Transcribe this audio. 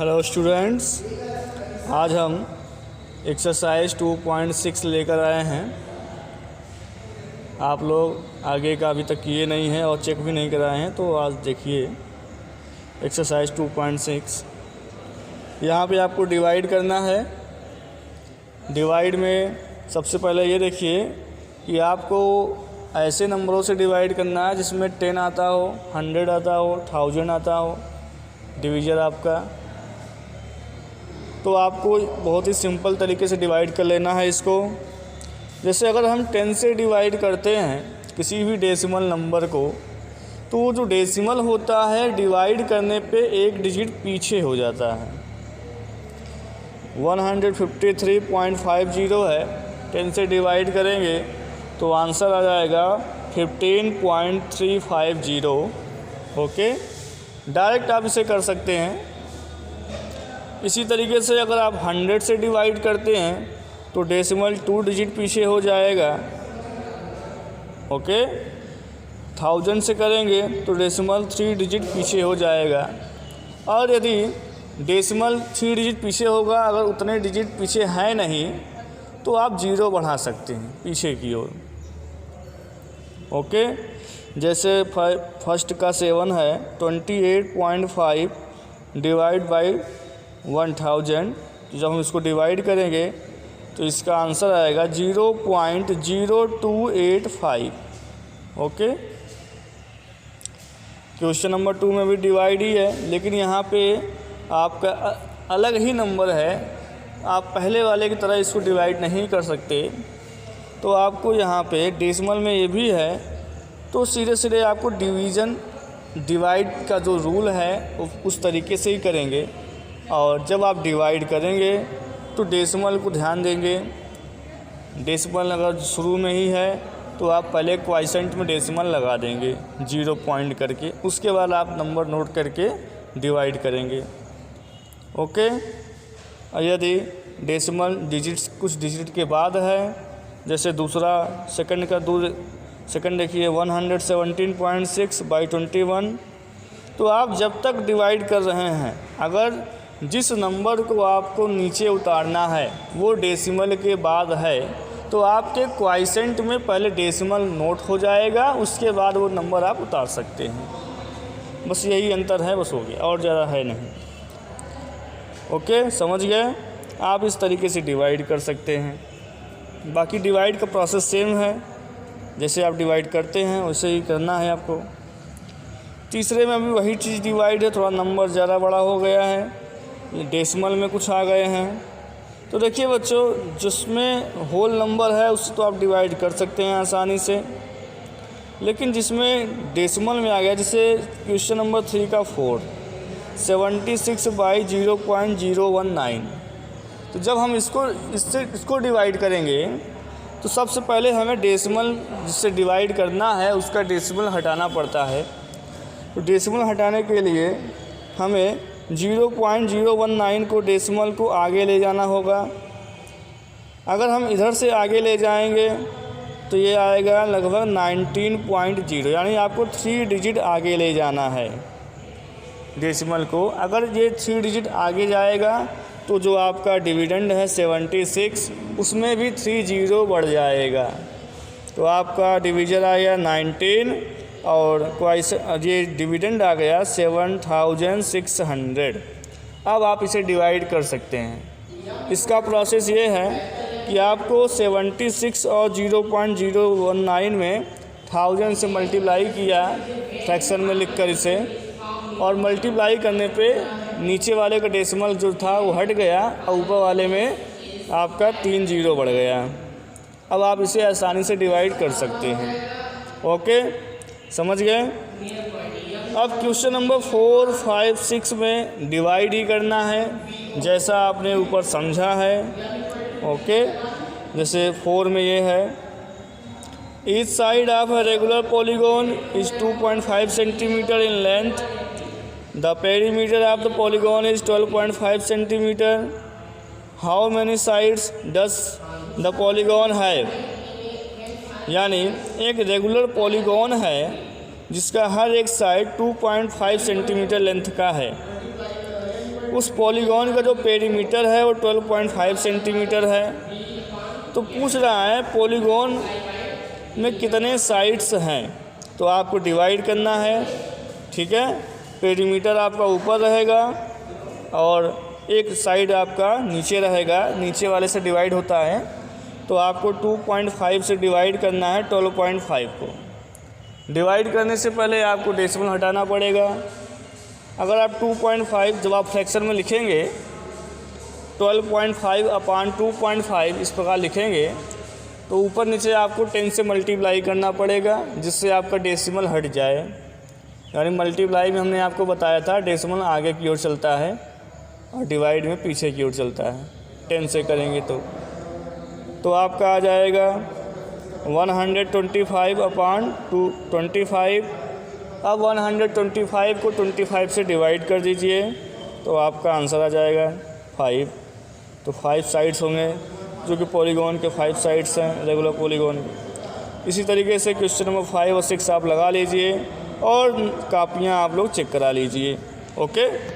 Hello students, आज हम exercise 2.6 लेकर आए हैं। आप लोग आगे का अभी तक किए नहीं हैं और चेक भी नहीं कराए हैं, तो आज देखिए एक्सरसाइज 2.6। यहाँ पे आपको डिवाइड करना है। डिवाइड में सबसे पहले ये देखिए कि आपको ऐसे नंबरों से डिवाइड करना है जिसमें 10 आता हो, 100 आता हो, 1000 आता हो डिवीज़र आपका। तो आपको बहुत ही सिंपल तरीके से डिवाइड कर लेना है इसको। जैसे अगर हम 10 से डिवाइड करते हैं किसी भी डेसिमल नंबर को, तो वो जो डेसिमल होता है डिवाइड करने पे एक डिजिट पीछे हो जाता है। 153.50 है, 10 से डिवाइड करेंगे तो आंसर आ जाएगा 15.350। ओके, डायरेक्ट आप इसे कर सकते हैं। इसी तरीके से अगर आप 100 से डिवाइड करते हैं तो डेसिमल 2 डिजिट पीछे हो जाएगा। ओके, 1000 से करेंगे तो डेसिमल 3 डिजिट पीछे हो जाएगा। और यदि डेसिमल 3 डिजिट पीछे होगा, अगर उतने डिजिट पीछे हैं नहीं, तो आप 0 बढ़ा सकते हैं पीछे की ओर। ओके, जैसे फर्स्ट का 7 है, 28.5 डिवाइड बाई 1000। जब हम इसको डिवाइड करेंगे तो इसका आंसर आएगा 0.0285। ओके, क्वेश्चन नंबर 2 में भी डिवाइड ही है, लेकिन यहाँ पे आपका अलग ही नंबर है। आप पहले वाले की तरह इसको डिवाइड नहीं कर सकते। तो आपको यहाँ पे डेसिमल में ये भी है, तो सीधे सीधे आपको डिवाइड का जो रूल है उस तरीके से ही करेंगे। और जब आप डिवाइड करेंगे तो डेसिमल को ध्यान देंगे। डेसिमल अगर शुरू में ही है तो आप पहले क्वाइसेंट में डेसिमल लगा देंगे 0 पॉइंट करके, उसके बाद आप नंबर नोट करके डिवाइड करेंगे। ओके, यदि डेसिमल डिजिट्स कुछ डिजिट के बाद है, जैसे दूसरा सेकंड का सेकंड देखिए 117.6/21, तो आप जब तक डिवाइड कर रहे हैं, अगर जिस नंबर को आपको नीचे उतारना है वो डेसिमल के बाद है, तो आपके क्वाइसेंट में पहले डेसिमल नोट हो जाएगा, उसके बाद वो नंबर आप उतार सकते हैं। बस यही अंतर है, बस हो गया, और ज़्यादा है नहीं। ओके, समझ गए? आप इस तरीके से डिवाइड कर सकते हैं। बाकी डिवाइड का प्रोसेस सेम है, जैसे आप डिवाइड करते हैं वैसे ही करना है आपको। तीसरे में भी वही चीज़ डिवाइड है, थोड़ा नंबर ज़्यादा बड़ा हो गया है, डेसिमल में कुछ आ गए हैं। तो देखिए बच्चों, जिसमें होल नंबर है उससे तो आप डिवाइड कर सकते हैं आसानी से, लेकिन जिसमें डेसिमल में आ गया, जैसे क्वेश्चन नंबर 3 का 4, 76/0.019। तो जब हम इसको डिवाइड करेंगे तो सबसे पहले हमें डेसिमल जिससे डिवाइड करना है उसका डेसिमल हटाना पड़ता है। तो डेसिमल हटाने के लिए हमें 0.019 को डेसिमल को आगे ले जाना होगा। अगर हम इधर से आगे ले जाएंगे तो ये आएगा लगभग 19.0, यानी आपको 3 डिजिट आगे ले जाना है डेसिमल को। अगर ये 3 डिजिट आगे जाएगा तो जो आपका डिविडेंड है 76, उसमें भी 3 0 बढ़ जाएगा। तो आपका डिवीज़र आ गया 19 और ये डिविडेंड आ गया 7600। अब आप इसे डिवाइड कर सकते हैं। इसका प्रोसेस ये है कि आपको 76 और 0.019 में 1000 से मल्टीप्लाई किया फ्रैक्शन में लिखकर इसे, और मल्टीप्लाई करने पे नीचे वाले का डेसिमल जो था वो हट गया और ऊपर वाले में आपका 3 0 बढ़ गया। अब आप इसे आसानी से डिवाइड कर सकते हैं। ओके, समझ गए? अब क्वेश्चन नंबर 4, 5, 6 में डिवाइड ही करना है, जैसा आपने ऊपर समझा है। ओके, जैसे 4 में ये है, each side of a regular polygon is 2.5 centimetre in length. The perimeter of the polygon is 12.5 centimeter. How many sides does the polygon have? यानी एक रेगुलर पॉलीगॉन है जिसका हर एक साइड 2.5 सेंटीमीटर लेंथ का है। उस पॉलीगॉन का जो पेरीमीटर है वो 12.5 सेंटीमीटर है। तो पूछ रहा है पॉलीगॉन में कितने साइड्स हैं, तो आपको डिवाइड करना है, ठीक है। पेरीमीटर आपका ऊपर रहेगा और एक साइड आपका नीचे रहेगा, नीचे वाले से डिवाइड होता है, तो आपको 2.5 से डिवाइड करना है 12.5 को। डिवाइड करने से पहले आपको डेसिमल हटाना पड़ेगा। अगर आप 2.5 जब आप फ्रैक्शन में लिखेंगे 12.5 अपान 2.5 इस प्रकार लिखेंगे, तो ऊपर नीचे आपको 10 से मल्टीप्लाई करना पड़ेगा, जिससे आपका डेसिमल हट जाए। यानी मल्टीप्लाई में हमने आपको बताया था डेसिमल आगे की ओर चलता है और डिवाइड में पीछे की ओर चलता है। 10 से करेंगे तो आपका आ जाएगा 125 अपान 225। अब 125 को 25 से डिवाइड कर दीजिए, तो आपका आंसर आ जाएगा 5। तो 5 साइड्स होंगे, जो कि पॉलीगॉन के 5 साइड्स हैं रेगुलर पॉलीगॉन के। इसी तरीके से क्वेश्चन नंबर 5 और 6 आप लगा लीजिए और कापियाँ आप लोग चेक करा लीजिए। ओके।